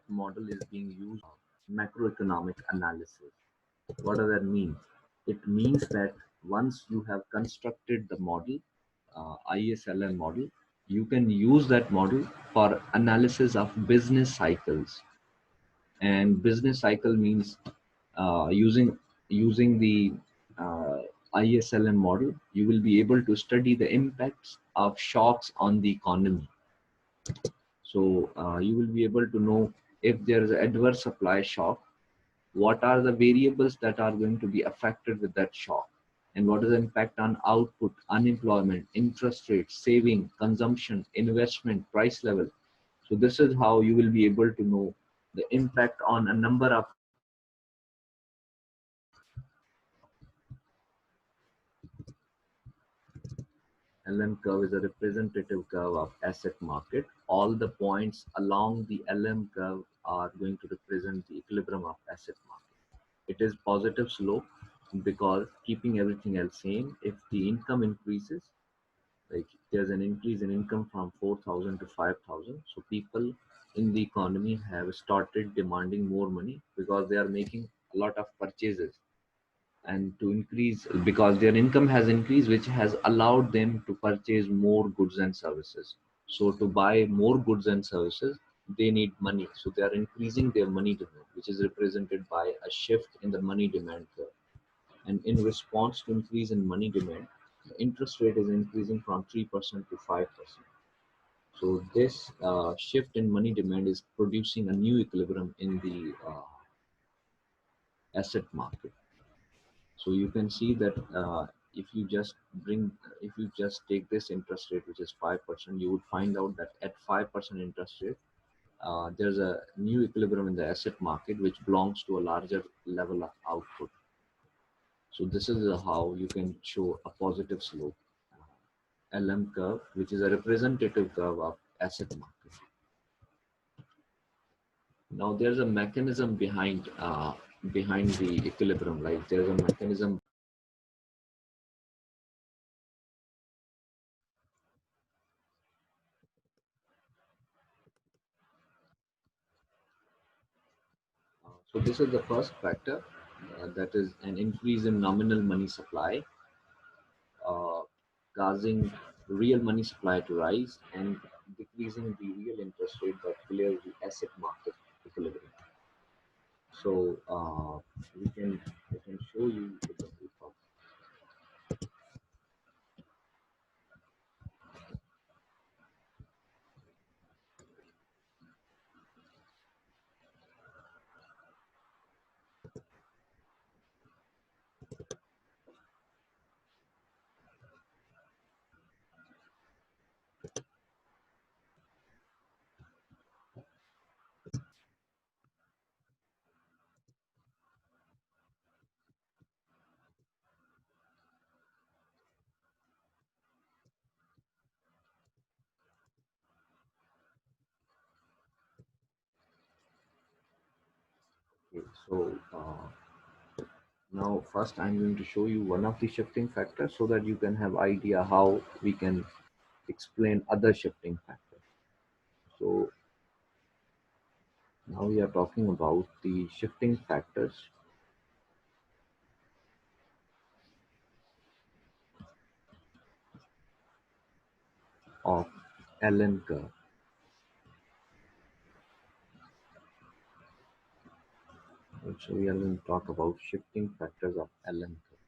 model is being used macroeconomic analysis. What does that mean? It means that once you have constructed the model, ISLM model, you can use that model for analysis of business cycles. And business cycle means using the uh, ISLM model, you will be able to study the impacts of shocks on the economy. So you will be able to know if there is an adverse supply shock, what are the variables that are going to be affected with that shock, and what is the impact on output, unemployment, interest rates, saving, consumption, investment, price level. So this is how you will be able to know the impact on a number of LM curve is a representative curve of asset market. All the points along the LM curve are going to represent the equilibrium of asset market. It is positive slope because keeping everything else same, if the income increases, like there's an increase in income from 4,000 to 5,000, so people in the economy have started demanding more money because they are making a lot of purchases, and to increase because their income has increased, which has allowed them to purchase more goods and services. So to buy more goods and services, they need money, so they are increasing their money demand, which is represented by a shift in the money demand curve. And in response to increase in money demand, the interest rate is increasing from 3% to 5%. So this shift in money demand is producing a new equilibrium in the asset market. So you can see that if you just bring, if you just take this interest rate, which is 5%, you would find out that at 5% interest rate, there's a new equilibrium in the asset market, which belongs to a larger level of output. So this is how you can show a positive slope LM curve, which is a representative curve of asset market. Now there's a mechanism behind the equilibrium, like there's a mechanism. So this is the first factor, that is an increase in nominal money supply, uh, causing real money supply to rise and decreasing the real interest rate that clears the asset market equilibrium. So we can show you with the proof of. Okay, so now first I'm going to show you one of the shifting factors so that you can have idea how we can explain other shifting factors. So now we are talking about the shifting factors of LM curve. So we are going to talk about shifting factors of LM curve.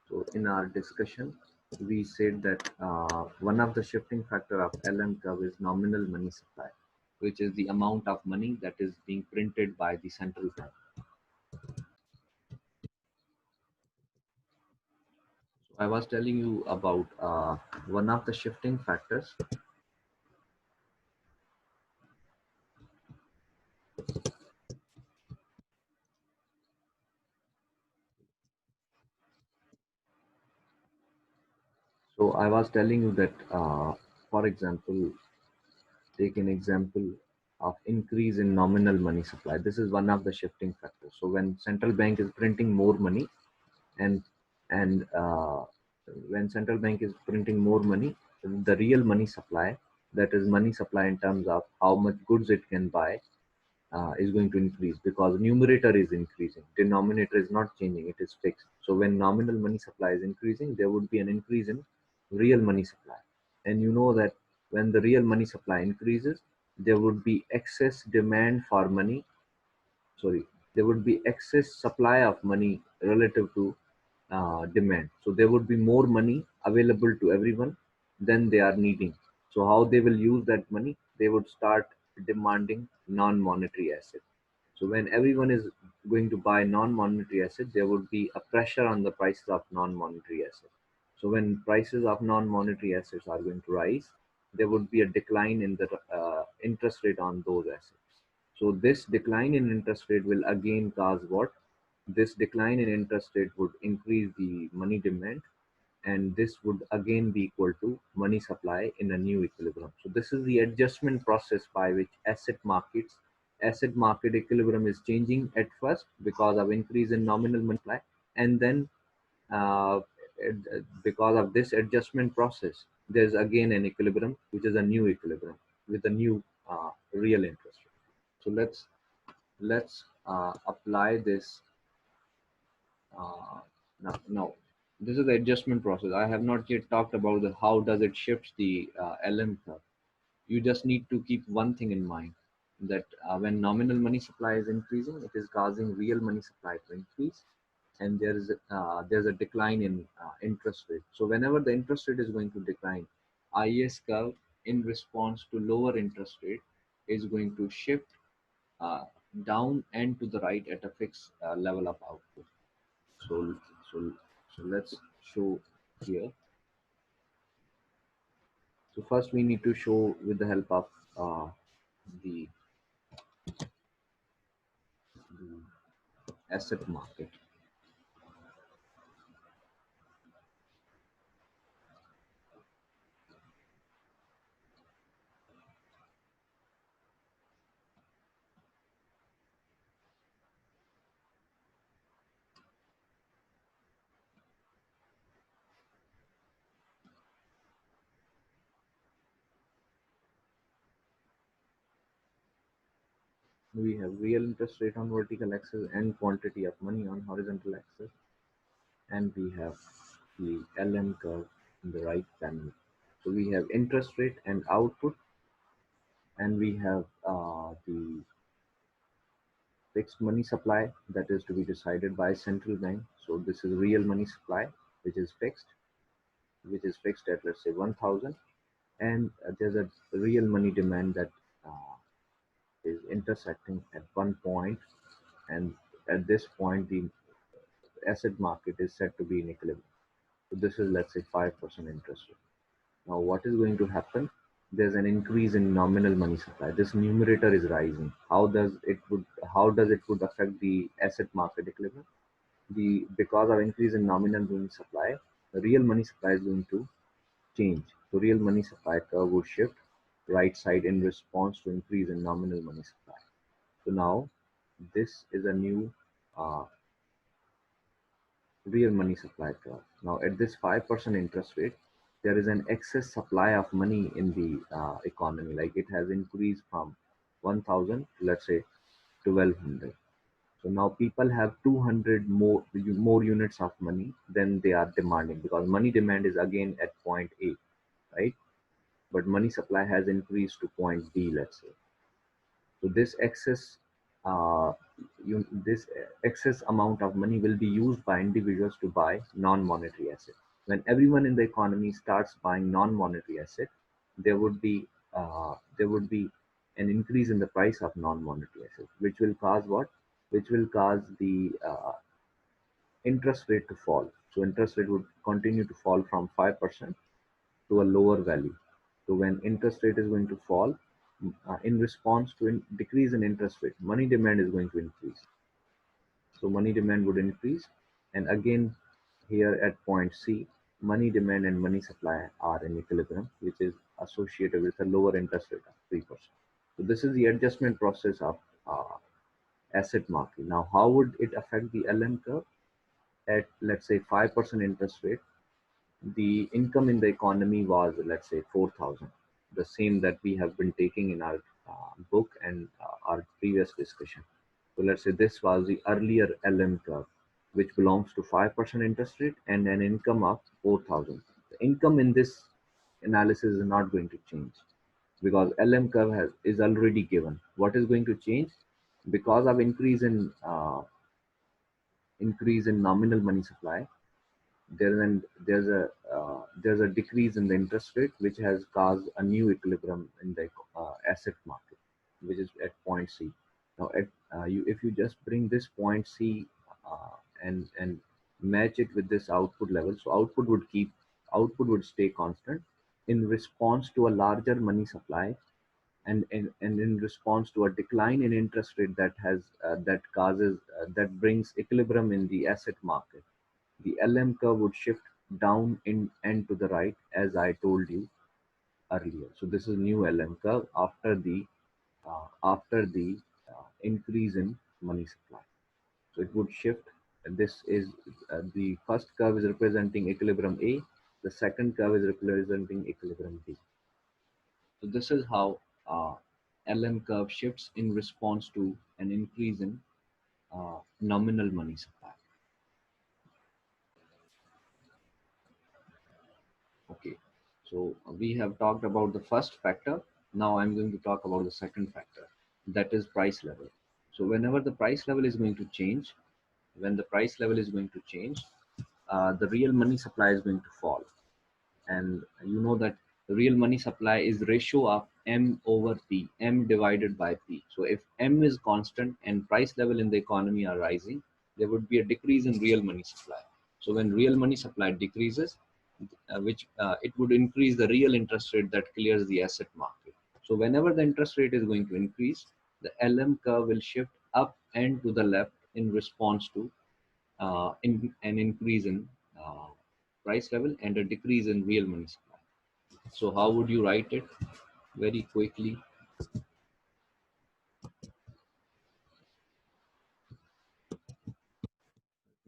So in our discussion, we said that one of the shifting factor of LM curve is nominal money supply, which is the amount of money that is being printed by the central bank. So I was telling you about one of the shifting factors. So I was telling you that, for example, take an example of increase in nominal money supply. This is one of the shifting factors. So when central bank is printing more money, and and when central bank is printing more money, the real money supply, that is money supply in terms of how much goods it can buy, is going to increase because numerator is increasing. Denominator is not changing, it is fixed. So when nominal money supply is increasing, there would be an increase in real money supply. And you know that when the real money supply increases, there would be excess demand for money. Sorry, there would be excess supply of money relative to demand. So there would be more money available to everyone than they are needing. So how they will use that money? They would start demanding non-monetary assets. So when everyone is going to buy non-monetary assets, there would be a pressure on the prices of non-monetary assets. So when prices of non-monetary assets are going to rise, there would be a decline in the interest rate on those assets. So this decline in interest rate will again cause what? This decline in interest rate would increase the money demand, and this would again be equal to money supply in a new equilibrium. So this is the adjustment process by which asset market equilibrium is changing at first because of increase in nominal money supply, and then uh, because of this adjustment process, there's again an equilibrium, which is a new equilibrium with a new real interest rate. So let's apply this now. This is the adjustment process. I have not yet talked about the how does it shift the LM curve. You just need to keep one thing in mind, that when nominal money supply is increasing, it is causing real money supply to increase, and there's a decline in interest rate. So whenever the interest rate is going to decline, IS curve in response to lower interest rate is going to shift uh, down and to the right at a fixed level of output. So, so, so let's show here. So first we need to show with the help of the, the asset market. We have real interest rate on vertical axis and quantity of money on horizontal axis, and we have the LM curve in the right panel. So we have interest rate and output, and we have the fixed money supply that is to be decided by central bank. So this is real money supply, which is fixed, at, let's say, 1000, and there's a real money demand that uh, is intersecting at one point, and at this point the asset market is said to be in equilibrium. So this is, let's say, 5% interest rate. Now what is going to happen? There's an increase in nominal money supply. This numerator is rising. How does it would affect the asset market equilibrium? The Because of increase in nominal money supply, the real money supply is going to change. So real money supply curve would shift right side in response to increase in nominal money supply. So now this is a new uh, real money supply curve. Now at this 5% interest rate, there is an excess supply of money in the economy. Like it has increased from 1000 to, let's say, 1200. So now people have 200 more units of money than they are demanding, because money demand is again at point A, right? But money supply has increased to point B, let's say. So uh, this excess amount of money will be used by individuals to buy non-monetary assets. When everyone in the economy starts buying non-monetary assets, there would be an increase in the price of non-monetary assets, which will cause what? Which will cause the interest rate to fall. So interest rate would continue to fall from 5% to a lower value. So when interest rate is going to fall, in response to decrease in interest rate, money demand is going to increase. So money demand would increase, and again here at point C, money demand and money supply are in equilibrium, which is associated with a lower interest rate of 3%. So this is the adjustment process of asset market. Now, how would it affect the LM curve? At, let's say, 5% interest rate, the income in the economy was, let's say, 4000, the same that we have been taking in our book and are previous discussion. So let's say this was the earlier LM curve, which belongs to 5% interest rate and an income of 4,000. The income in this analysis is not going to change because LM curve is already given. What is going to change? Because of increase in nominal money supply, there's a decrease in the interest rate, which has caused a new equilibrium in the asset market, which is at point C. Now, if you just bring this point C and match it with this output level, so output would stay constant in response to a larger money supply, and in response to a decline in interest rate that brings equilibrium in the asset market. The LM curve would shift down in and to the right, as I told you earlier. So this is new LM curve after the increase in money supply. So it would shift. This is the first curve is representing equilibrium A. The second curve is representing equilibrium B. So this is how LM curve shifts in response to an increase in nominal money supply. Okay, so we have talked about the first factor. Now I'm going to talk about the second factor, that is price level. So whenever the price level is going to change, when the price level is going to change, the real money supply is going to fall. And you know that the real money supply is ratio of M over P, M divided by P. So if M is constant and price level in the economy are rising, there would be a decrease in real money supply. So when real money supply decreases, which it would increase the real interest rate that clears the asset market. So whenever the interest rate is going to increase, the LM curve will shift up and to the left in response to an increase in price level and a decrease in real money supply. So how would you write it? Very quickly,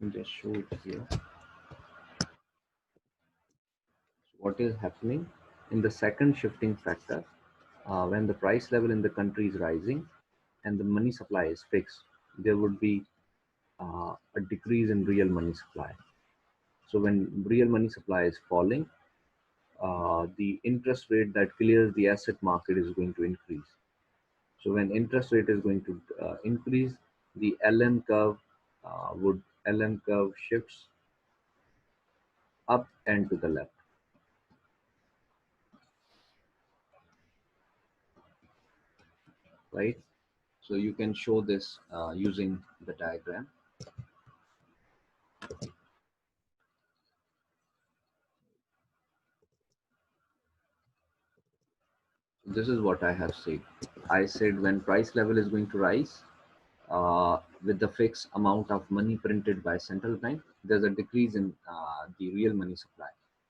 let me just show it here. What is happening in the second shifting factor, when the price level in the country is rising and the money supply is fixed, there would be a decrease in real money supply. So when real money supply is falling, the interest rate that clears the asset market is going to increase. So when interest rate is going to increase, the LM curve shifts up and to the left, right? So you can show this using the diagram. This is what I have said. I said when price level is going to rise, with the fixed amount of money printed by central bank, there's a decrease in the real money supply.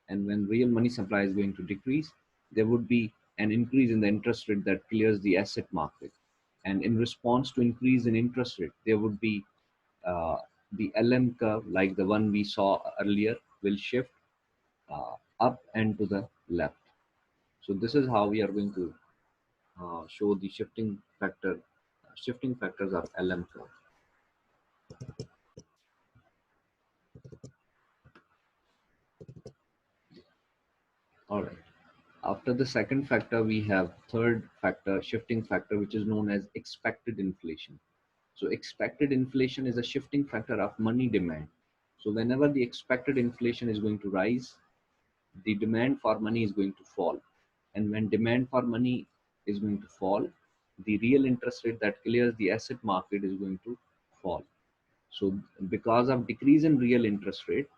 And when real money supply is going to decrease, there would be an increase in the interest rate that clears the asset market. And in response to increase in interest rate, there would be uh, the LM curve, like the one we saw earlier, will shift up and to the left. So this is how we are going to show the shifting factors of LM curve. All right. After the second factor, we have third factor, shifting factor, which is known as expected inflation. So expected inflation is a shifting factor of money demand. So whenever the expected inflation is going to rise, the demand for money is going to fall. And when demand for money is going to fall, the real interest rate that clears the asset market is going to fall. So because of decrease in real interest rate,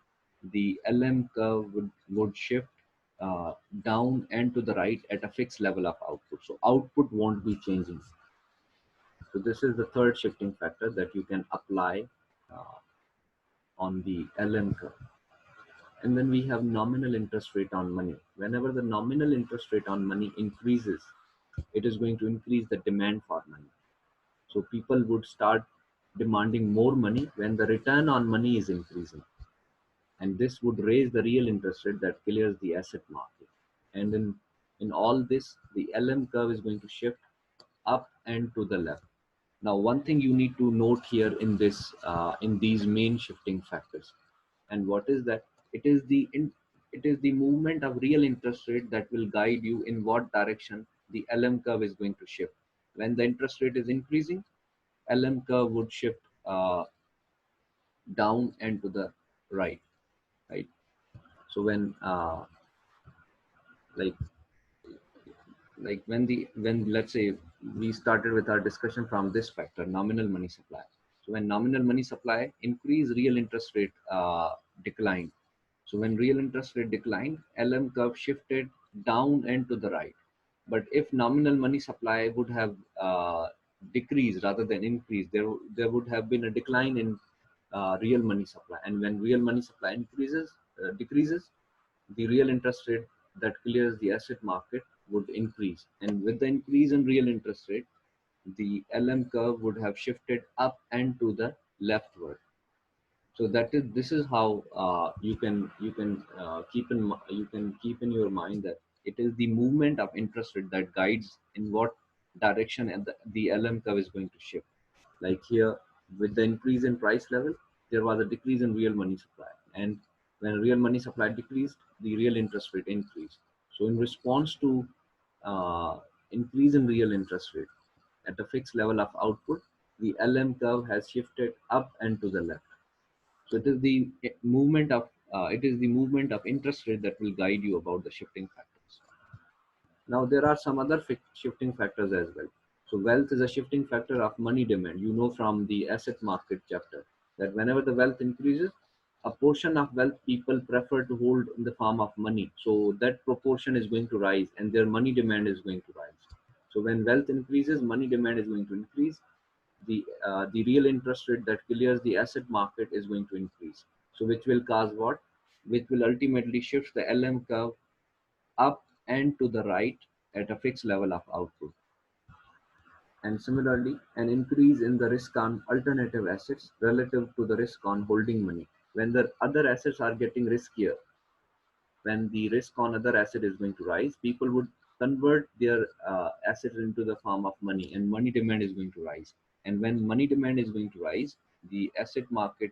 the LM curve would shift down and to the right at a fixed level of output. So output won't be changing. So this is the third shifting factor that you can apply uh, on the LM curve. And then we have nominal interest rate on money. Whenever the nominal interest rate on money increases, it is going to increase the demand for money. So people would start demanding more money when the return on money is increasing. And this would raise the real interest rate that clears the asset market. And in all this, the LM curve is going to shift up and to the left. Now, one thing you need to note here in this, in these main shifting factors, and what is that? It is it is the movement of real interest rate that will guide you in what direction the LM curve is going to shift. When the interest rate is increasing, LM curve would shift down and to the right, right? So when like when let's say we started with our discussion from this factor, nominal money supply. So when nominal money supply increase, real interest rate declined. So when real interest rate declined, LM curve shifted down and to the right. But if nominal money supply would have decreased rather than increased, there would have been a decline in real money supply. And when real money supply decreases, the real interest rate that clears the asset market would increase. And with the increase in real interest rate, the LM curve would have shifted up and to the leftward. So this is how you can keep in your mind that it is the movement of interest rate that guides in what direction and the LM curve is going to shift. Like here, with the increase in price level, there was a decrease in real money supply. And when real money supply decreased, the real interest rate increased. So in response to uh, increase in real interest rate at a fixed level of output, the LM curve has shifted up and to the left. So it is the movement of interest rate that will guide you about the shifting factors. Now, there are some other shifting factors as well. So, wealth is a shifting factor of money demand. You know from the asset market chapter that whenever the wealth increases, a portion of wealth people prefer to hold in the form of money. So, that proportion is going to rise and their money demand is going to rise. So, when wealth increases, money demand is going to increase. The real interest rate that clears the asset market is going to increase. So, which will cause what? Which will ultimately shift the LM curve up and to the right at a fixed level of output. And similarly, an increase in the risk on alternative assets relative to the risk on holding money. When the other assets are getting riskier, when the risk on other asset is going to rise, people would convert their assets into the form of money, and money demand is going to rise. And when money demand is going to rise, the asset market,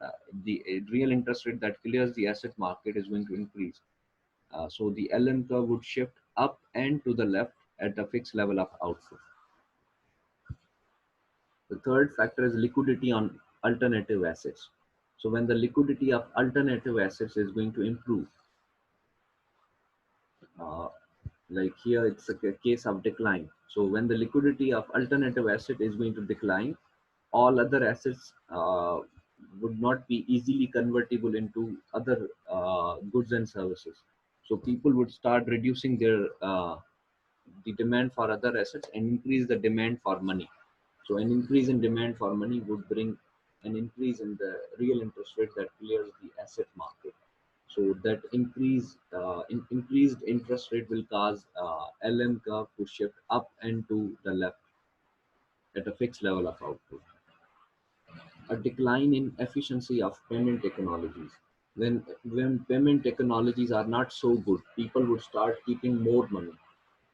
uh, the real interest rate that clears the asset market is going to increase. So the LM curve would shift up and to the left at a fixed level of output. The third factor is liquidity on alternative assets. So when the liquidity of alternative assets is going to improve, uh, like here it's a case of decline. So when the liquidity of alternative asset is going to decline, all other assets would not be easily convertible into other goods and services. So people would start reducing their the demand for other assets and increase the demand for money. So an increase in demand for money would bring an increase in the real interest rate that clears the asset market. So that increased interest rate will cause LM curve to shift up and to the left at a fixed level of output. A decline in efficiency of payment technologies. When payment technologies are not so good, people would start keeping more money.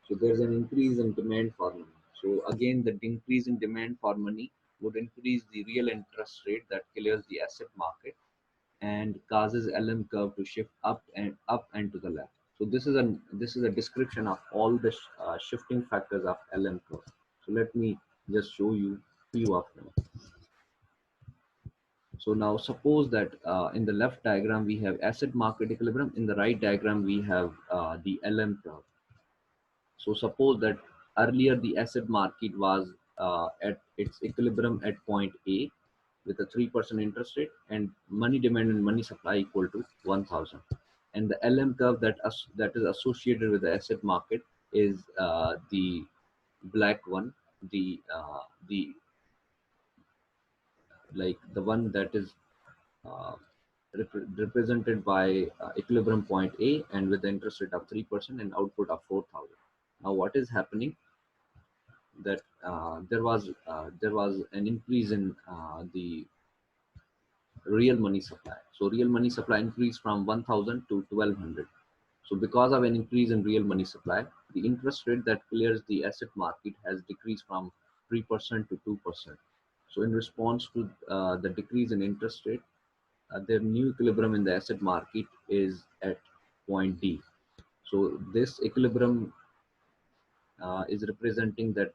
So there's an increase in demand for money. So again, the increase in demand for money would increase the real interest rate that clears the asset market and causes LM curve to shift up and to the left. So this is a description of all the shifting factors of LM curve. So let me just show you few of them. So now suppose that in the left diagram we have asset market equilibrium. In the right diagram we have the LM curve. So suppose that earlier the asset market was at its equilibrium at point A with a 3% interest rate and money demand and money supply equal to 1000. And the LM curve that is associated with the asset market is the black one, the like the one that is uh, represented by equilibrium point A and with the interest rate of 3% and output of 4000. Now what is happening that there was an increase in the real money supply. So real money supply increased from 1000 to 1200. So because of an increase in real money supply, the interest rate that clears the asset market has decreased from 3% to 2%. So in response to the decrease in interest rate, their new equilibrium in the asset market is at point D. So this equilibrium is representing that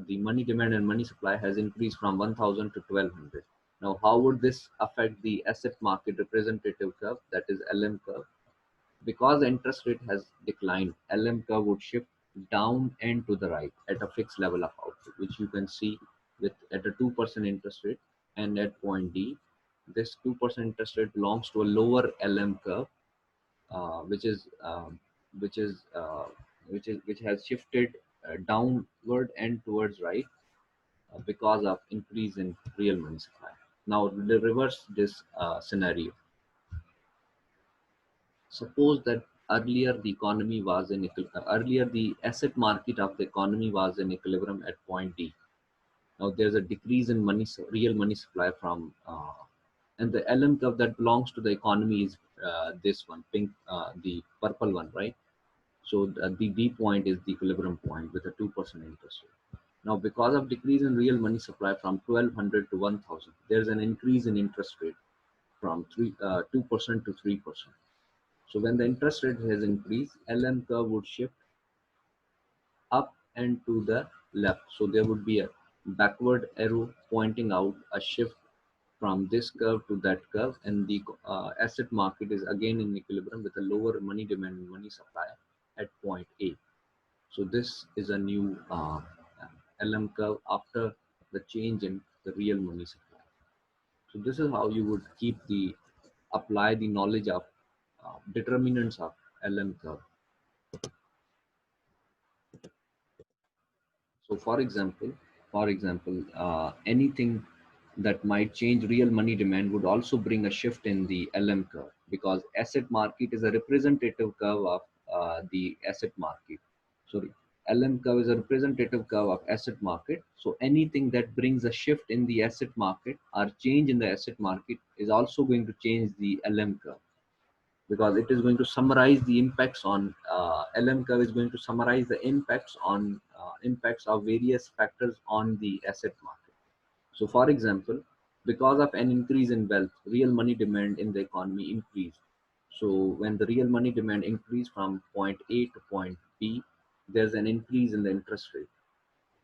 the money demand and money supply has increased from 1000 to 1200. Now, how would this affect the asset market representative curve, that is LM curve? Because the interest rate has declined, LM curve would shift down and to the right at a fixed level of output, which you can see with at a 2% interest rate, and at point D, this 2% interest rate belongs to a lower LM curve, uh, which is um, which is which has shifted downward and towards right because of increase in real money supply. Now, to reverse this scenario, suppose that earlier the asset market of the economy was in equilibrium at point D. Now there's a decrease in real money supply from, and the LM curve that belongs to the economy is this one, pink, the purple one, right? So the D point is the equilibrium point with a 2% interest rate. Now, because of decrease in real money supply from 1200 to 1000, there's an increase in interest rate from 2% to 3%. So when the interest rate has increased, LM curve would shift up and to the left. So there would be a backward arrow pointing out a shift from this curve to that curve, and the asset market is again in equilibrium with a lower money demand and money supply at point A. So this is a new LM curve after the change in the real money supply. So this is how you would apply the knowledge of determinants of LM curve. So for example, anything that might change real money demand would also bring a shift in the LM curve, because asset market is a representative curve of the asset market. Sorry, LM curve is a representative curve of asset market. So anything that brings a shift in the asset market or change in the asset market is also going to change the LM curve, because it is going to summarize the impacts on LM curve is going to summarize the impacts of various factors on the asset market. So for example, because of an increase in wealth, real money demand in the economy increased. So when the real money demand increased from point A to point B, there's an increase in the interest rate.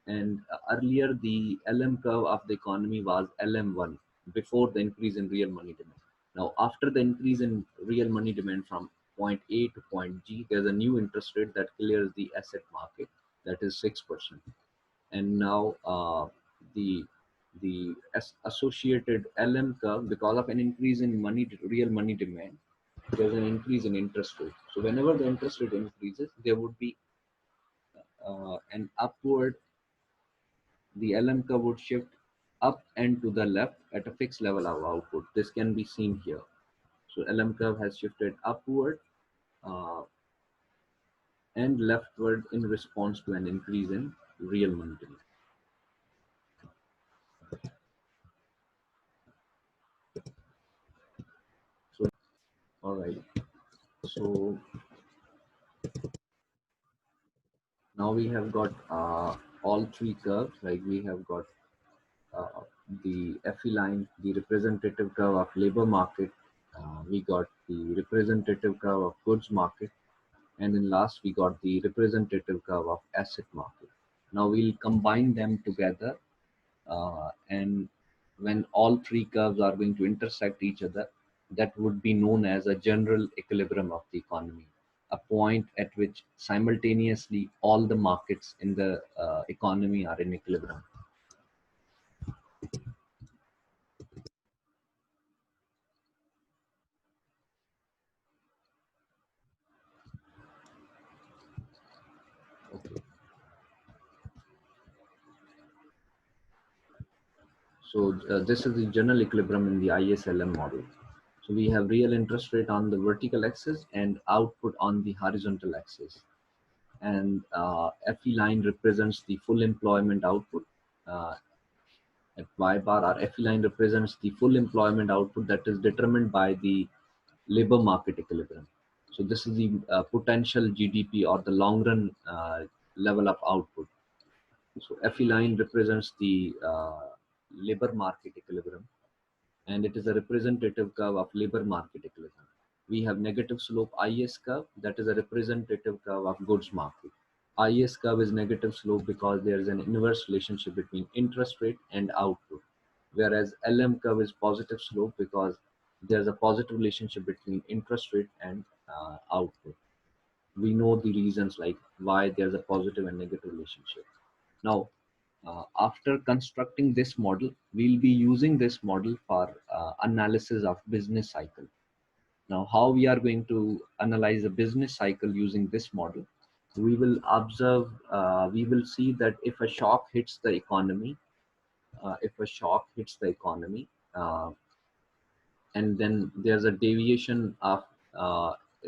And earlier the LM curve of the economy was LM1 before the increase in real money demand. Now, after the increase in real money demand from point A to point G, there's a new interest rate that clears the asset market, that is 6%. And now the associated LM curve, because of an increase in real money demand, there's an increase in interest rate. So whenever the interest rate increases, there would be an upward the LM curve would shift up and to the left at a fixed level of output. This can be seen here. So LM curve has shifted upward uh, and leftward in response to an increase in real money demand. So, all right. So now we have got all three curves. Like we have got uh, the FE line, the representative curve of labor market. We got the representative curve of goods market, and then last we got the representative curve of asset market. Now we'll combine them together, and when all three curves are going to intersect each other, that would be known as a general equilibrium of the economy, a point at which simultaneously all the markets in the economy are in equilibrium. Okay. So this is the general equilibrium in the ISLM model. So we have real interest rate on the vertical axis and output on the horizontal axis. And FE line represents the full employment output. At Y bar, our FE line represents the full employment output that is determined by the labor market equilibrium. So this is the potential GDP or the long run level of output. So FE line represents the labor market equilibrium, and it is a representative curve of labor market equilibrium. We have negative slope IS curve, that is a representative curve of goods market. IS curve is negative slope because there is an inverse relationship between interest rate and output, whereas LM curve is positive slope because there's a positive relationship between interest rate and output. We know the reasons like why there's a positive and negative relationship. Now, after constructing this model, we'll be using this model for analysis of business cycle. Now, how we are going to analyze a business cycle using this model? We will observe, we will see that if a shock hits the economy, if a shock hits the economy, uh, and then there's a deviation of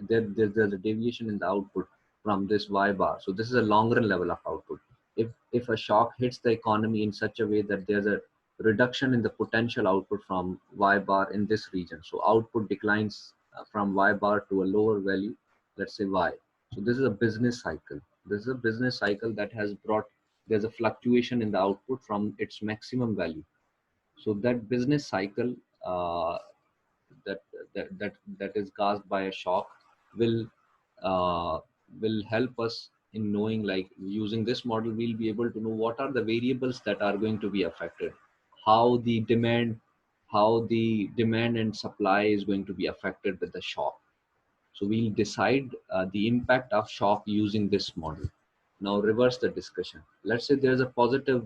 there's a deviation in the output from this y bar. So this is a longer level of output. If a shock hits the economy in such a way that there's a reduction in the potential output from y bar in this region, so output declines from y bar to a lower value, let's say y. So this is a business cycle. This is a business cycle that has brought, there's a fluctuation in the output from its maximum value. So that business cycle, uh, that that is caused by a shock will uh, will help us in knowing, like using this model we'll be able to know what are the variables that are going to be affected, how the demand, how the demand and supply is going to be affected with the shock. So we'll decide the impact of shock using this model. Now reverse the discussion. Let's say there's a positive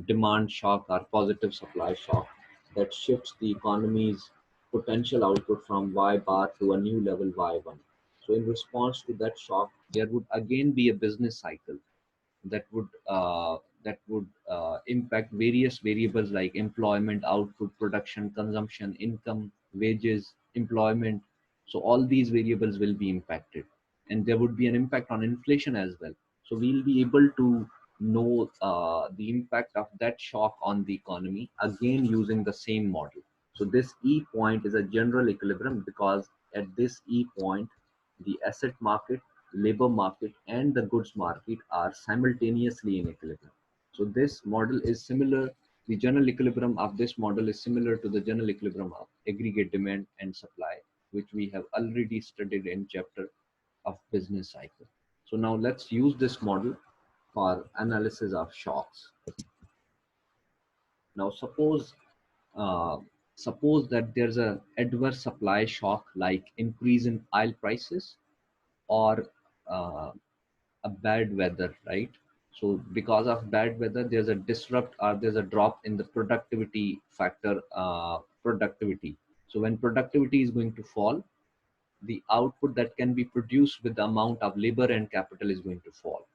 demand shock or positive supply shock that shifts the economy's potential output from Y bar to a new level Y1. So in response to that shock, there would again be a business cycle that would impact various variables like employment, output, production, consumption, income, wages, employment. So all these variables will be impacted, and there would be an impact on inflation as well. So we'll be able to know the impact of that shock on the economy again using the same model. So this E point is a general equilibrium because at this E point, the asset market, labor market, and the goods market are simultaneously in equilibrium. So this model is similar. The general equilibrium of this model is similar to the general equilibrium of aggregate demand and supply, which we have already studied in chapter of business cycle. So now let's use this model for analysis of shocks. Now uh, suppose that there's a adverse supply shock like increase in oil prices or uh, a bad weather, right? So because of bad weather, there's a disrupt or there's a drop in the productivity factor, productivity. So when productivity is going to fall, the output that can be produced with the amount of labor and capital is going to fall.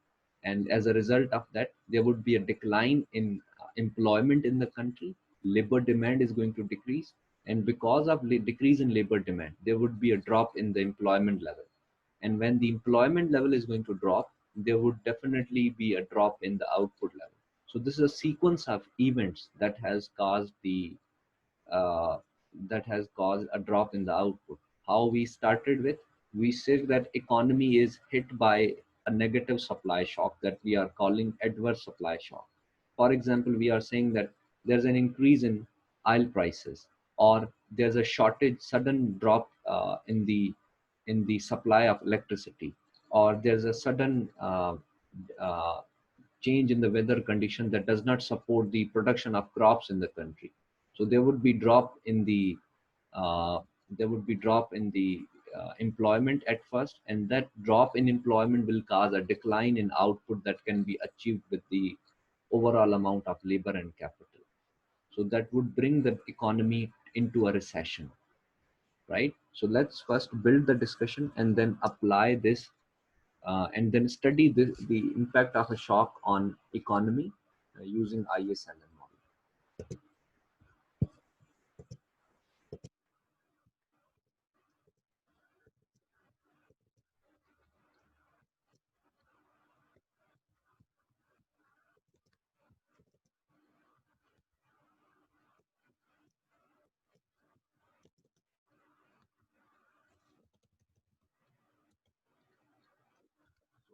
And as a result of that, there would be a decline in employment in the country. Labor demand is going to decrease. And because of decrease in labor demand, there would be a drop in the employment level. And when the employment level is going to drop, there would definitely be a drop in the output level. So this is a sequence of events that has caused the uh, that has caused a drop in the output. How we started with, we said that economy is hit by a negative supply shock that we are calling adverse supply shock. For example, we are saying that there's an increase in oil prices, or there's a shortage, sudden drop in the supply of electricity, or there's a sudden uh, change in the weather condition that does not support the production of crops in the country. So there would be drop in the uh, employment at first, and that drop in employment will cause a decline in output that can be achieved with the overall amount of labor and capital. So that would bring the economy into a recession, right? So let's first build the discussion and then apply this and then study the impact of a shock on economy using ISLM model.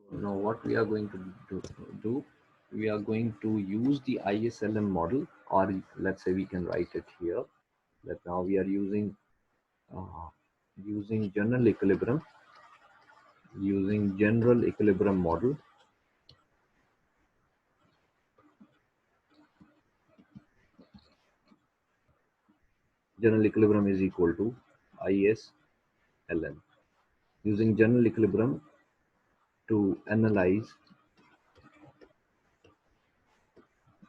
So now what we are going to do, we are going to use the ISLM model, or let's say we can write it here, that now we are uh, using general equilibrium model. General equilibrium is equal to ISLM. Using general equilibrium to analyze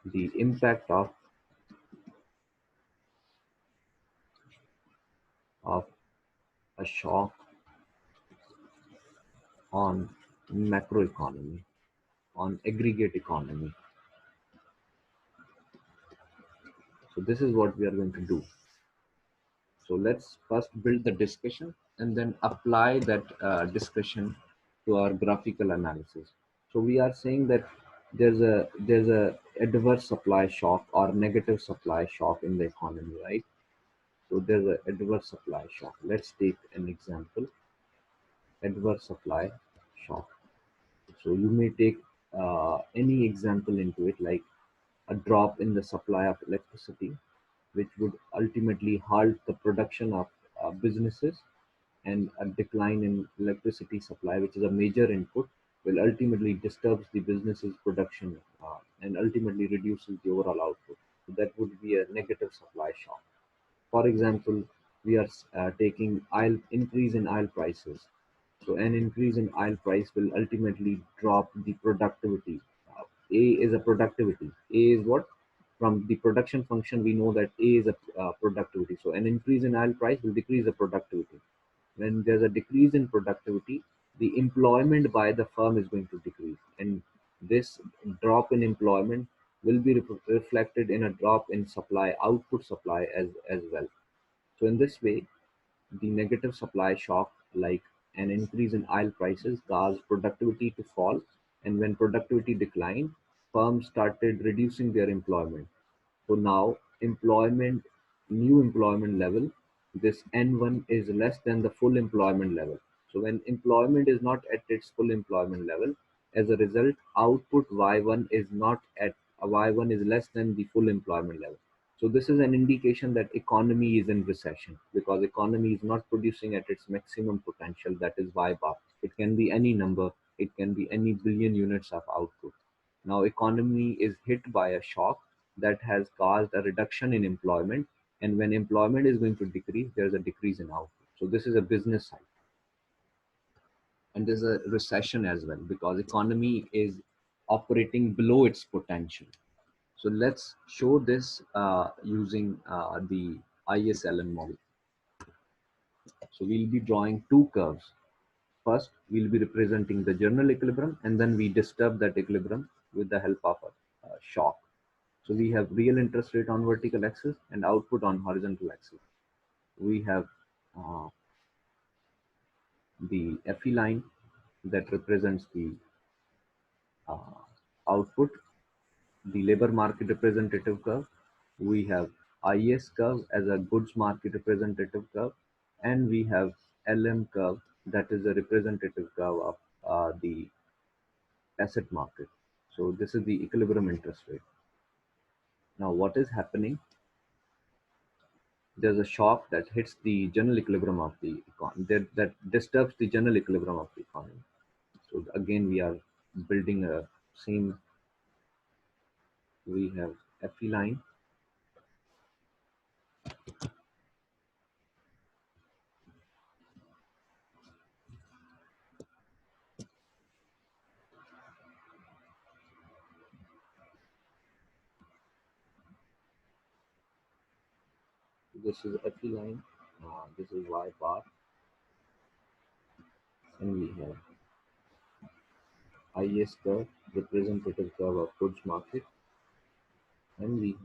the impact of a shock on macroeconomy, on aggregate economy. So this is what we are going to do. So let's first build the discussion and then apply that discussion to our graphical analysis. So we are saying that there's a adverse supply shock or negative supply shock in the economy, right? So there's a adverse supply shock. Let's take an example. Adverse supply shock. So you may take any example into it, like a drop in the supply of electricity, which would ultimately halt the production of businesses, and a decline in electricity supply, which is a major input, will ultimately disturbs the business's production and ultimately reduces the overall output. So that would be a negative supply shock. For example, we are taking oil increase in oil prices. So an increase in oil price will ultimately drop the productivity. A is a productivity. A is what? From the production function, we know that A is a productivity. So an increase in oil price will decrease the productivity. When there's a decrease in productivity, the employment by the firm is going to decrease. And this drop in employment will be reflected in a drop in supply, output supply as well. So in this way, the negative supply shock, like an increase in oil prices, caused productivity to fall, and when productivity declined, firms started reducing their employment. So now new employment level, this N1 is less than the full employment level. So when employment is not at its full employment level, as a result, output Y1 is not at Y1 is less than the full employment level. So this is an indication that economy is in recession because economy is not producing at its maximum potential, that is Y bar. It can be any number, it can be any billion units of output. Now economy is hit by a shock that has caused a reduction in employment, and when employment is going to decrease, there's a decrease in output. So this is a business side, and there's a recession as well because economy is operating below its potential. So let's show this using the ISLN model. So we'll be drawing two curves. First, we'll be representing the general equilibrium, and then we disturb that equilibrium with the help of a shock. So we have real interest rate on vertical axis and output on horizontal axis. We have uh, the FE line that represents the uh, output, the labor market representative curve. We have IS curve as a goods market representative curve, and we have LM curve that is a representative curve of the asset market. So this is the equilibrium interest rate. Now what is happening? There's a shock that hits the general equilibrium of the economy, that disturbs the general equilibrium of the economy. So again, we are building a same, we have FE line. This is FE line. This is Y bar. And we have IS curve, representative curve of goods market. And we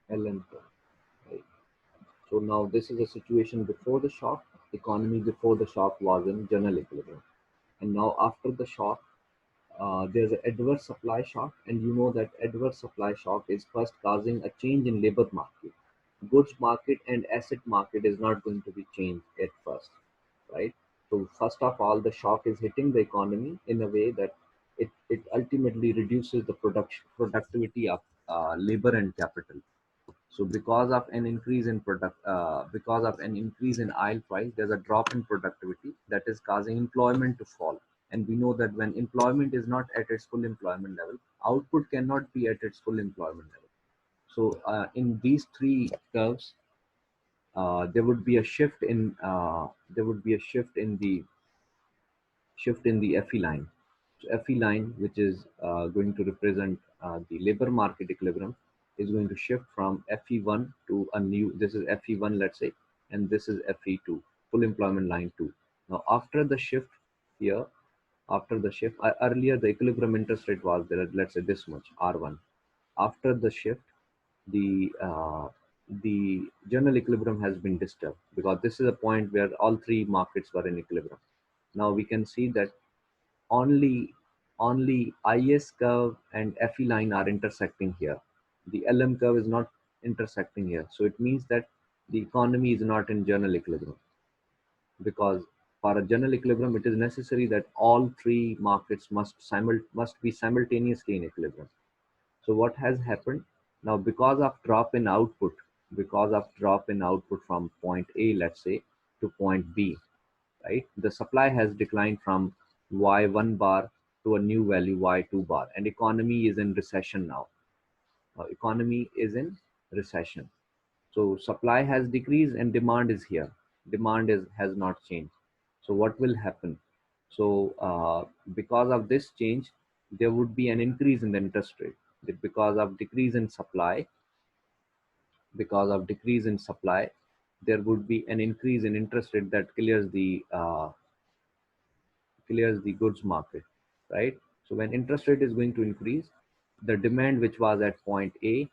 have LM curve. Right? So now this is a situation before the shock. Economy before the shock was in general equilibrium. And now after the shock, there's an adverse supply shock, and you know that adverse supply shock is first causing a change in labor market. Goods market and asset market is not going to be changed at first, right? So first of all, the shock is hitting the economy in a way that it it ultimately reduces the productivity of labor and capital. So because of an increase in oil price, there's a drop in productivity that is causing employment to fall. And we know that when employment is not at its full employment level, output cannot be at its full employment level. So in these three curves, there would be a shift in the FE line. So FE line, which is going to represent the labor market equilibrium, is going to shift from FE1 to a new, this is FE1, let's say, and this is FE2, full employment line 2. Now, after the shift here, earlier the equilibrium interest rate was there, let's say this much, R1. After the shift, the uh, the general equilibrium has been disturbed because this is a point where all three markets were in equilibrium. Now we can see that only only IS curve and FE line are intersecting here. The LM curve is not intersecting here. So it means that the economy is not in general equilibrium, because for a general equilibrium, it is necessary that all three markets must be simultaneously in equilibrium. So what has happened now, because of drop in output from point A, let's say, to point B, right? The supply has declined from Y1 bar to a new value Y2 bar, and economy is in recession now. Economy is in recession. So supply has decreased and demand is here. Demand is has not changed. So what will happen? So because of this change, there would be an increase in the interest rate. Because of decrease in supply, there would be an increase in interest rate that clears the goods market, right? So when interest rate is going to increase, the demand which was at point A,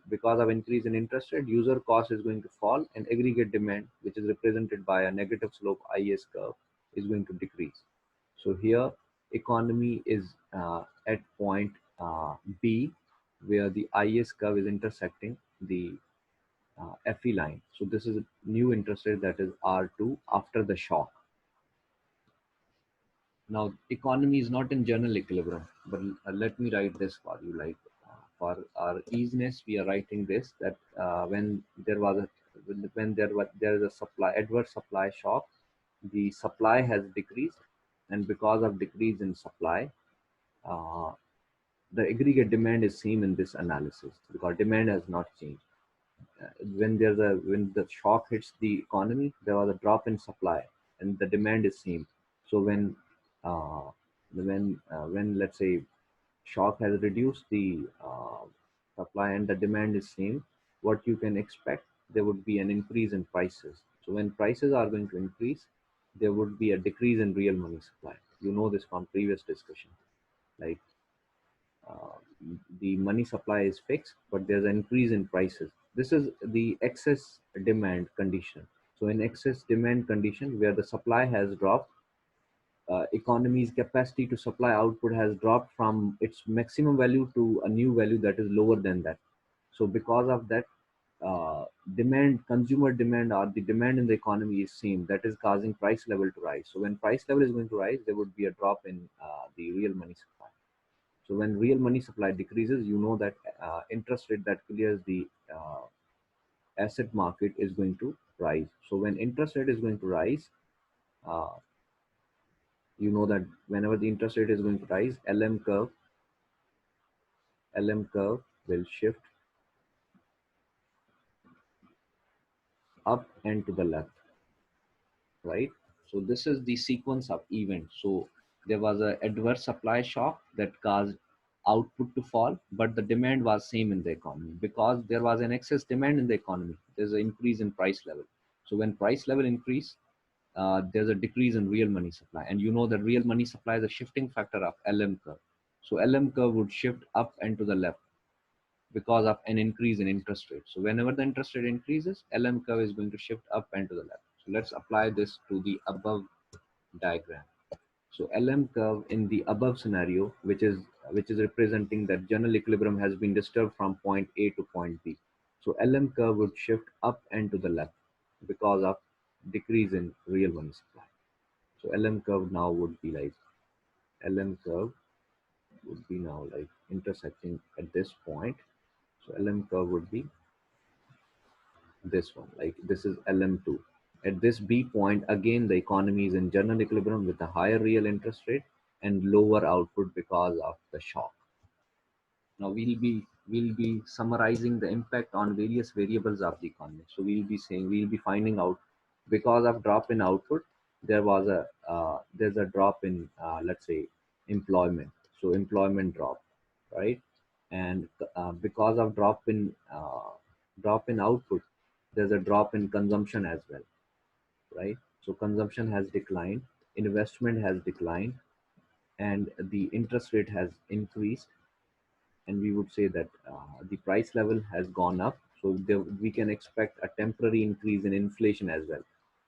because of increase in interest rate, user cost is going to fall, and aggregate demand, which is represented by a negative slope IS curve, is going to decrease. So here, economy is at point B, where the IS curve is intersecting the FE line. So this is a new interest rate, that is R2, after the shock. Now, economy is not in general equilibrium, but let me write this for you. Like for our easiness, we are writing this, that when there is a adverse supply shock, the supply has decreased, and because of decrease in supply, uh, the aggregate demand is same in this analysis because demand has not changed. When the shock hits the economy, there was a drop in supply, and the demand is same. So uh, when let's say shock has reduced the supply and the demand is same, what you can expect, there would be an increase in prices. So when prices are going to increase, there would be a decrease in real money supply. You know this from previous discussion. Like uh, the money supply is fixed, but there's an increase in prices. This is the excess demand condition. So in excess demand condition, where the supply has dropped, economy's capacity to supply output has dropped from its maximum value to a new value that is lower than that. So because of that, consumer demand, or the demand in the economy is same, that is causing price level to rise. So when price level is going to rise, there would be a drop in the real money supply. So when real money supply decreases, you know that interest rate that clears the asset market is going to rise. So when interest rate is going to rise, uh, you know that whenever the interest rate is going to rise, LM curve will shift up and to the left, right? So this is the sequence of events. So there was a adverse supply shock that caused output to fall, but the demand was same in the economy because there was an excess demand in the economy. There's an increase in price level. So when price level increase, there's a decrease in real money supply, and you know that real money supply is a shifting factor of LM curve. So LM curve would shift up and to the left because of an increase in interest rate. So whenever the interest rate increases, LM curve is going to shift up and to the left. So let's apply this to the above diagram. So LM curve in the above scenario, which is representing that general equilibrium has been disturbed from point A to point B. So LM curve would shift up and to the left because of decrease in real money supply. So LM curve now would be like LM curve would be now like intersecting at this point. So LM curve would be this one, like this is LM2. At this B point, again, the economy is in general equilibrium with a higher real interest rate and lower output because of the shock. Now we'll be summarizing the impact on various variables of the economy. So we'll be finding out because of drop in output, there's a drop in let's say employment. So employment drop, right? And because of drop in output, there's a drop in consumption as well, right? So consumption has declined, investment has declined, and the interest rate has increased, and we would say that the price level has gone up. So we can expect a temporary increase in inflation as well.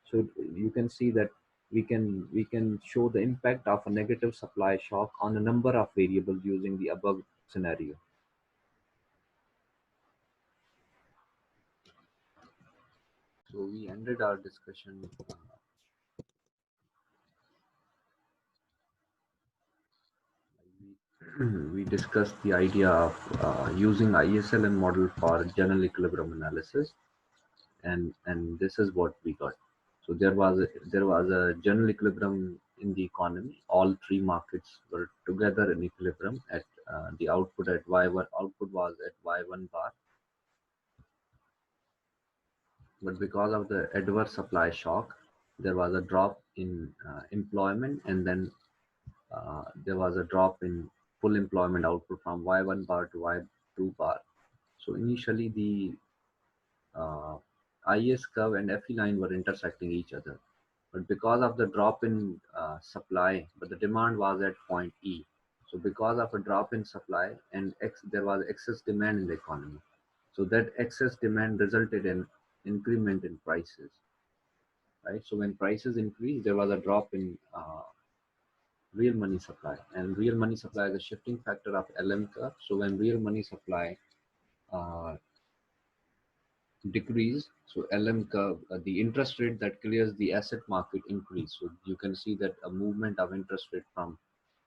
So you can see that we can show the impact of a negative supply shock on a number of variables using the above scenario. So we ended our discussion. We discussed the idea of using ISLM model for general equilibrium analysis, and this is what we got. So there was a general equilibrium in the economy. All three markets were together in equilibrium at the output at y1. Output was at y1 bar, but because of the adverse supply shock, there was a drop in employment, and then there was a drop in full employment output from y1 bar to y2 bar. So initially the uh, IS curve and FE line were intersecting each other. But because of the drop in supply, but the demand was at point E. So because of a drop in supply and there was excess demand in the economy. So that excess demand resulted in increment in prices, right? So when prices increased, there was a drop in real money supply, and real money supply is a shifting factor of LM curve. So when real money supply uh, decrease. So LM curve, the interest rate that clears the asset market increase. So you can see that a movement of interest rate from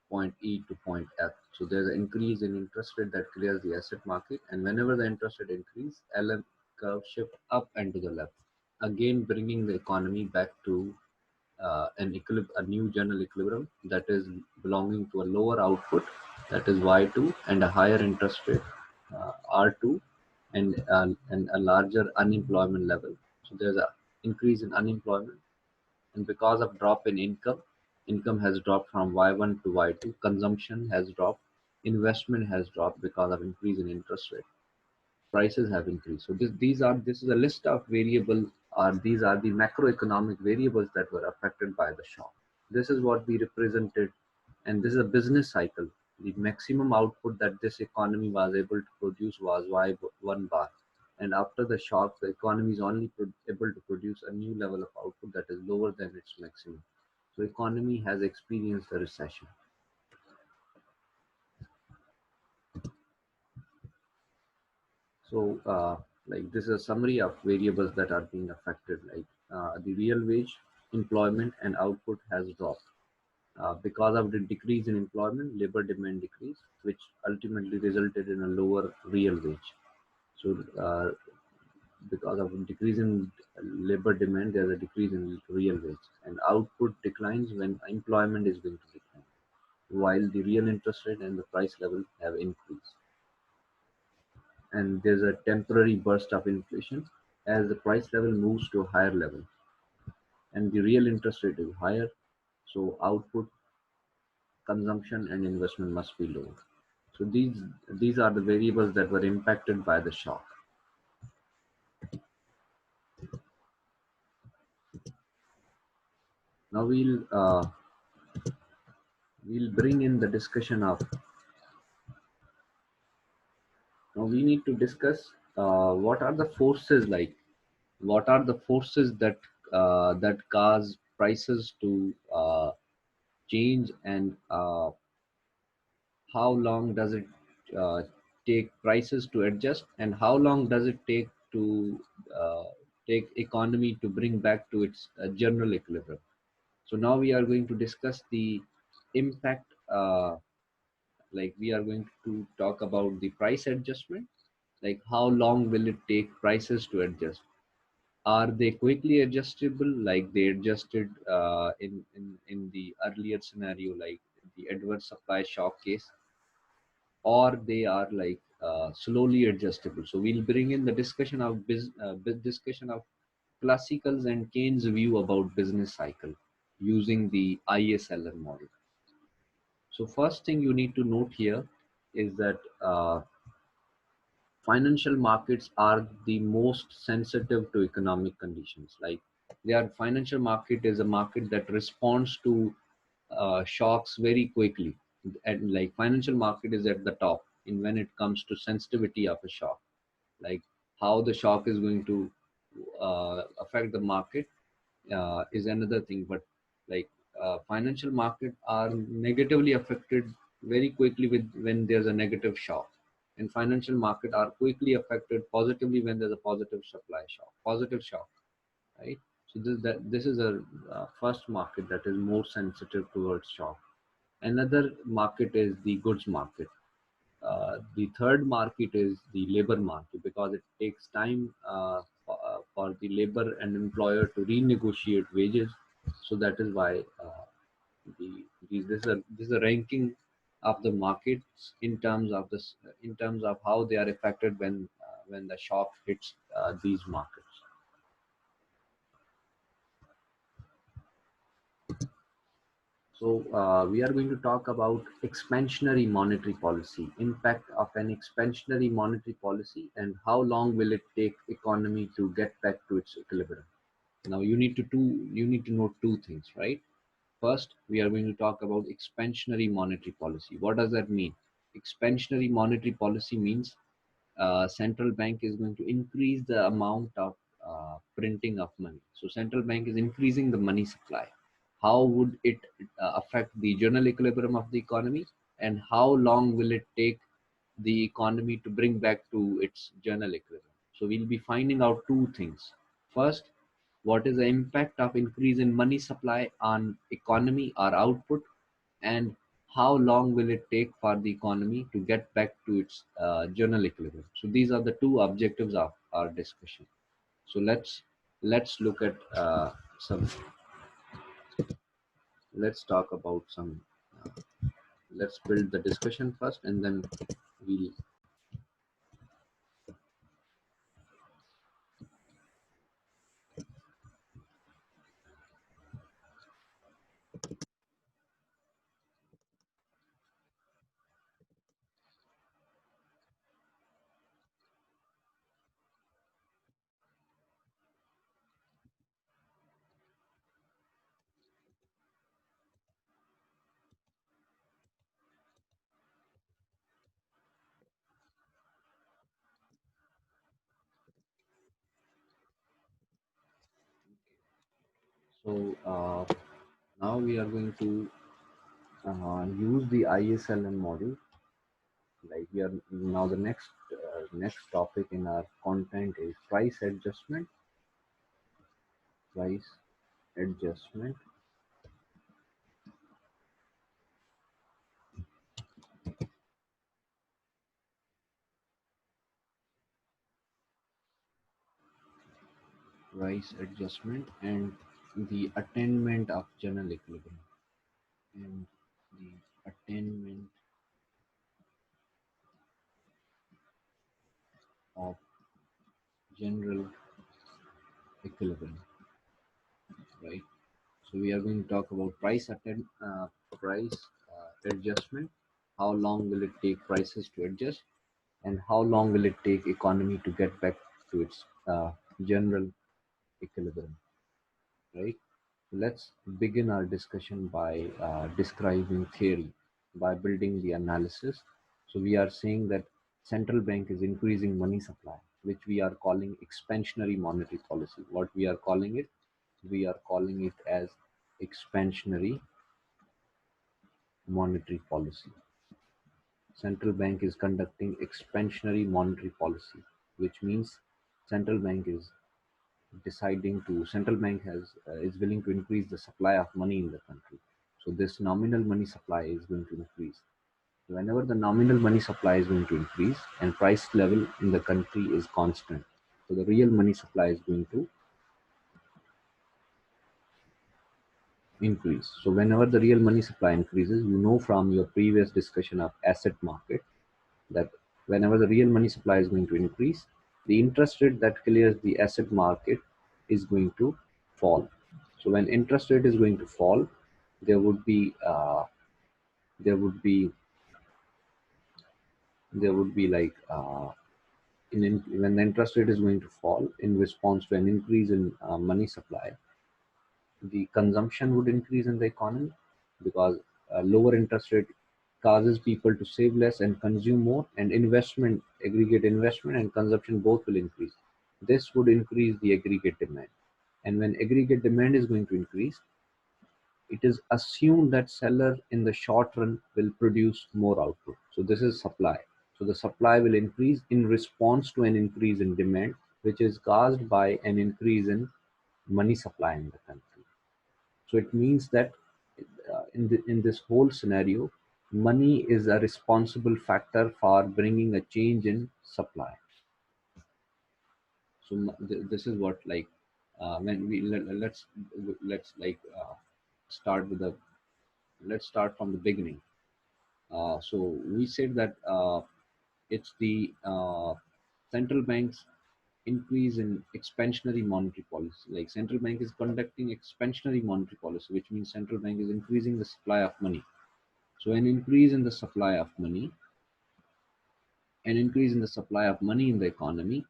point E to point F. So there's an increase in interest rate that clears the asset market. And whenever the interest rate increase, LM curve shift up and to the left, again bringing the economy back to a new general equilibrium that is belonging to a lower output, that is Y2, and a higher interest rate, R2, and a larger unemployment level. So there's an increase in unemployment, and because of drop in income has dropped from Y1 to Y2. Consumption has dropped, investment has dropped because of increase in interest rate. Prices have increased. So this is a list of variables, or these are the macroeconomic variables that were affected by the shock. This is what we represented, and this is a business cycle. The maximum output that this economy was able to produce was Y1 bar, and after the shock, the economy is only able to produce a new level of output that is lower than its maximum. So economy has experienced a recession. So, like this is a summary of variables that are being affected. Like the real wage, employment, and output has dropped because of the decrease in employment. Labor demand decreased, which ultimately resulted in a lower real wage. So, because of decrease in labor demand, there's a decrease in real wage, and output declines when employment is going to decline, while the real interest rate and the price level have increased. And there's a temporary burst of inflation as the price level moves to a higher level and the real interest rate is higher, so output, consumption, and investment must be lower. So these are the variables that were impacted by the shock. Now we'll bring in the discussion of, now we need to discuss what are the forces, like what are the forces that cause prices to change, and how long does it uh, take prices to adjust, and how long does it take to uh, take economy to bring back to its general equilibrium. So now we are going to discuss the impact like we are going to talk about the price adjustment. Like how long will it take prices to adjust? Are they quickly adjustable, like they adjusted in the earlier scenario, like the adverse supply shock case, or they are like slowly adjustable? So we'll bring in the discussion of discussion of classicals and Keynes' view about business cycle using the ISLM model. So first thing you need to note here is that financial markets are the most sensitive to economic conditions. Like their financial market is a market that responds to shocks very quickly, and like financial market is at the top in when it comes to sensitivity of a shock. Like how the shock is going to affect the market is another thing, but like financial market are negatively affected very quickly with when there's a negative shock, and financial market are quickly affected positively when there's a positive shock, right? So this is a first market that is more sensitive towards shock. Another market is the goods market. The third market is the labor market, because it takes time for the labor and employer to renegotiate wages. So that is why this is a ranking of the markets in terms of this, in terms of how they are affected when the shock hits these markets. So we are going to talk about expansionary monetary policy, impact of an expansionary monetary policy, and how long will it take economy to get back to its equilibrium. Now you need to know two things, right? First, we are going to talk about expansionary monetary policy. What does that mean? Expansionary monetary policy means central bank is going to increase the amount of printing of money. So central bank is increasing the money supply. How would it affect the general equilibrium of the economy, and how long will it take the economy to bring back to its general equilibrium? So we'll be finding out two things. First, what is the impact of increase in money supply on economy or output, and how long will it take for the economy to get back to its general equilibrium? So these are the two objectives of our discussion. So let's look at some. Let's talk about some. Let's build the discussion first, and then we'll. So now we are going to use the ISLM model. Like we are now the next topic in our content is price adjustment, and the attainment of general equilibrium, and the attainment of general equilibrium, right? So we are going to talk about price adjustment. How long will it take prices to adjust, and how long will it take economy to get back to its general equilibrium, right? Let's begin our discussion by describing theory, by building the analysis. So we are saying that central bank is increasing money supply, which we are calling expansionary monetary policy. What we are calling it? We are calling it as expansionary monetary policy. Central bank is conducting expansionary monetary policy, which means central bank is central bank has is willing to increase the supply of money in the country. So this nominal money supply is going to increase. Whenever the nominal money supply is going to increase and price level in the country is constant, so the real money supply is going to increase. So whenever the real money supply increases, you know from your previous discussion of asset market that whenever the real money supply is going to increase, the interest rate that clears the asset market is going to fall. So when interest rate is going to fall, there would be there would be like when the interest rate is going to fall in response to an increase in money supply, the consumption would increase in the economy because lower interest rate causes people to save less and consume more, and aggregate investment and consumption both will increase. This would increase the aggregate demand. And when aggregate demand is going to increase, it is assumed that seller in the short run will produce more output. So this is supply. So the supply will increase in response to an increase in demand, which is caused by an increase in money supply in the country. So it means that in this whole scenario, money is a responsible factor for bringing a change in supply. So this is what like when we let's like start with the let's start from the beginning. So we said that it's the central bank's increase in expansionary monetary policy. Like central bank is conducting expansionary monetary policy, which means central bank is increasing the supply of money. So an increase in the supply of money, an increase in the supply of money in the economy,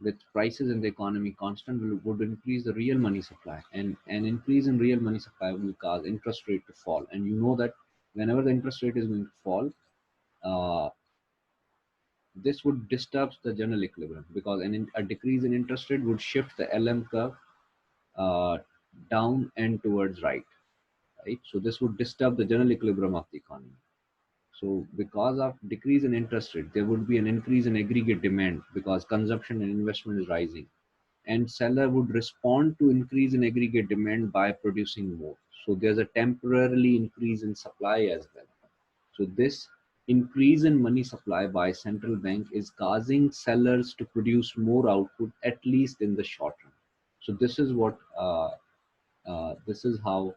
with prices in the economy constant, would increase the real money supply, and an increase in real money supply will cause interest rate to fall. And you know that whenever the interest rate is going to fall, uh, this would disturb the general equilibrium because a decrease in interest rate would shift the LM curve uh, down and towards right. So this would disturb the general equilibrium of the economy. So because of decrease in interest rate, there would be an increase in aggregate demand because consumption and investment is rising. And seller would respond to increase in aggregate demand by producing more. So there's a temporarily increase in supply as well. So this increase in money supply by central bank is causing sellers to produce more output, at least in the short run. So this is what this is how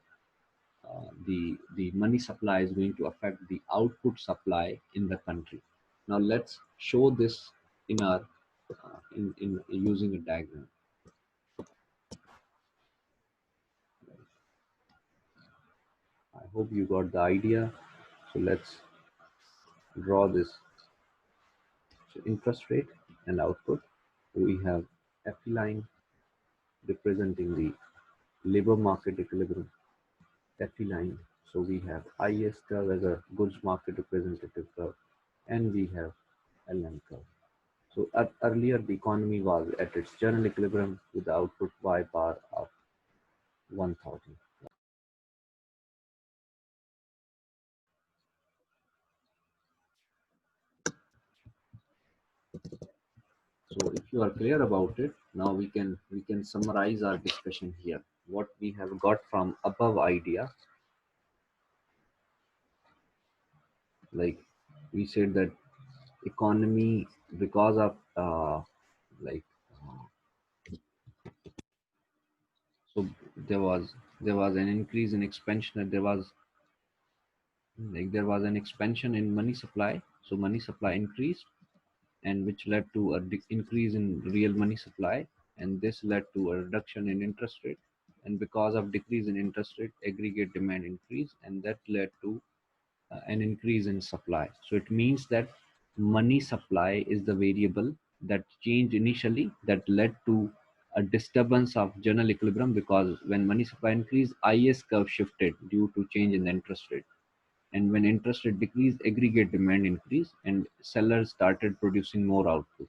the money supply is going to affect the output supply in the country. Now let's show this in our in using a diagram. I hope you got the idea. So let's draw this. So interest rate and output. We have F line representing the labor market equilibrium. F line. So we have IS curve as a goods market representative curve, and we have LM curve. So earlier the economy was at its general equilibrium with the output Y bar of 1000. So if you are clear about it, now we can summarize our discussion here. What we have got from above idea, like we said that economy because of like so there was an increase in expansion. There was an expansion in money supply. So money supply increased, and which led to a increase in real money supply, and this led to a reduction in interest rate. And because of decrease in interest rate, aggregate demand increased, and that led to an increase in supply. So it means that money supply is the variable that changed initially that led to a disturbance of general equilibrium, because when money supply increased, IS curve shifted due to change in the interest rate. And when interest rate decreased, aggregate demand increased and sellers started producing more output.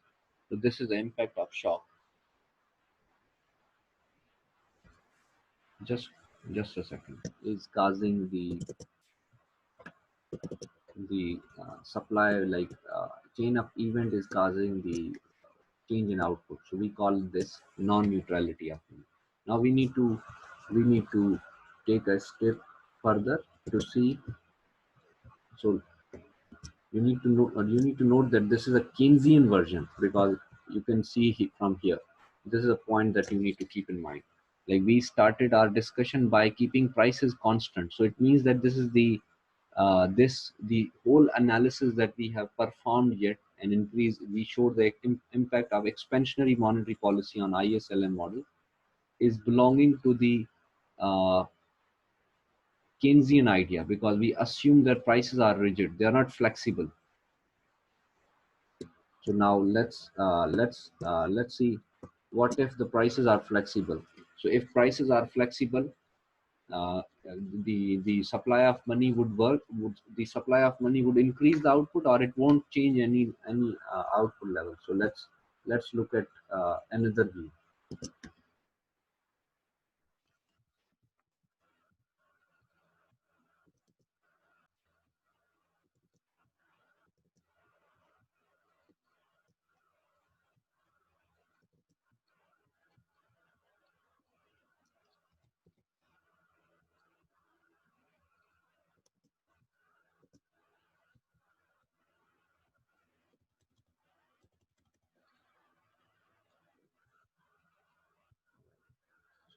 So this is the impact of shock. Just a second. Is causing the supply, like chain of event is causing the change in output. So we call this non-neutrality of money. Now we need to take a step further to see. So you need to note that this is a Keynesian version, because you can see from here. This is a point that you need to keep in mind. Like, we started our discussion by keeping prices constant, so it means that this is the whole analysis that we have performed yet an increase. We showed the impact of expansionary monetary policy on ISLM model is belonging to the uh, Keynesian idea, because we assume that prices are rigid, they are not flexible. So now let's see, what if the prices are flexible. So if prices are flexible, uh, the supply of money would work. Would the supply of money would increase the output, or it won't change any output level? So let's look at another view.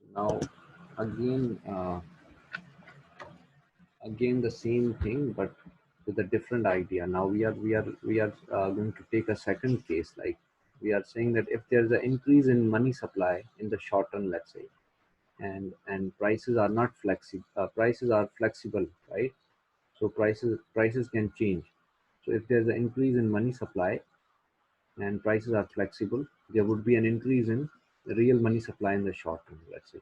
So now again, again the same thing, but with a different idea. Now we are going to take a second case. Like, we are saying that if there's an increase in money supply in the short term, let's say, and prices are not prices are flexible, right? So prices can change. So if there's an increase in money supply and prices are flexible, there would be an increase in real money supply in the short term, let's say.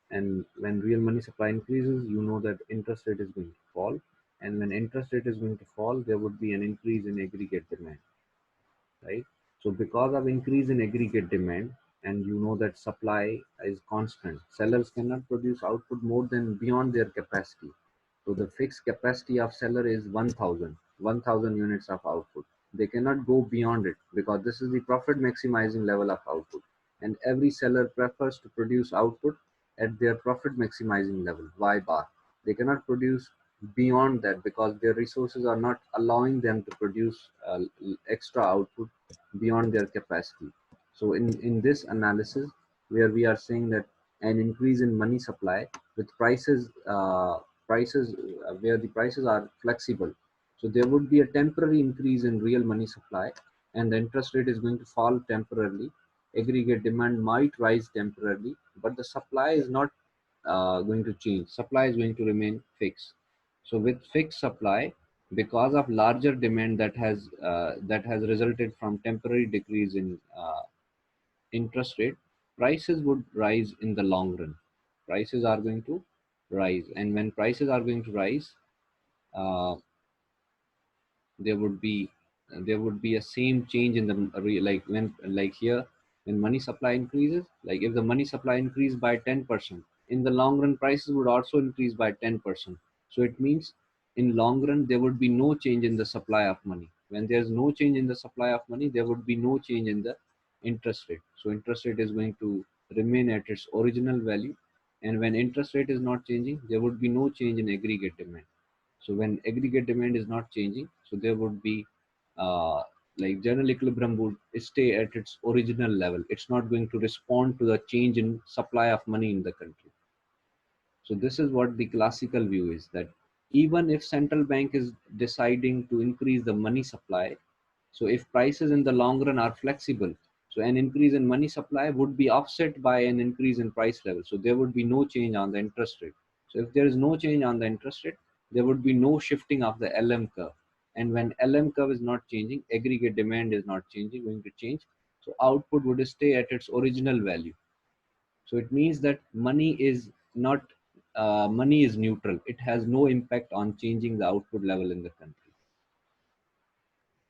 And when real money supply increases, you know that interest rate is going to fall. And when interest rate is going to fall, there would be an increase in aggregate demand, right? So because of increase in aggregate demand, and you know that supply is constant, sellers cannot produce output more than beyond their capacity. So the fixed capacity of seller is 1000 units of output. They cannot go beyond it, because this is the profit maximizing level of output. And every seller prefers to produce output at their profit maximizing level, Y bar. They cannot produce beyond that, because their resources are not allowing them to produce extra output beyond their capacity. So in this analysis, where we are saying that an increase in money supply with prices where the prices are flexible, so there would be a temporary increase in real money supply, and the interest rate is going to fall temporarily. Aggregate demand might rise temporarily, but the supply is not going to change. Supply is going to remain fixed. So with fixed supply, because of larger demand that has resulted from temporary decrease in interest rate, prices would rise in the long run. Prices are going to rise, and when prices are going to rise, uh, there would be a same change in the like when like here, when money supply increases, like if the money supply increased by 10%, in the long run prices would also increase by 10%. So it means in long run there would be no change in the supply of money. When there's no change in the supply of money, there would be no change in the interest rate. So interest rate is going to remain at its original value, and when interest rate is not changing, there would be no change in aggregate demand. So when aggregate demand is not changing, so there would be uh, like general equilibrium would stay at its original level. It's not going to respond to the change in supply of money in the country. So this is what the classical view is, that even if central bank is deciding to increase the money supply, so if prices in the long run are flexible, so an increase in money supply would be offset by an increase in price level. So there would be no change on the interest rate. So if there is no change on the interest rate, there would be no shifting of the LM curve. And when LM curve is not changing, aggregate demand is not changing, going to change. So output would stay at its original value. So it means that money is not money is neutral. It has no impact on changing the output level in the country.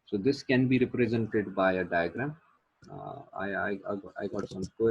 So this can be represented by a diagram. I got some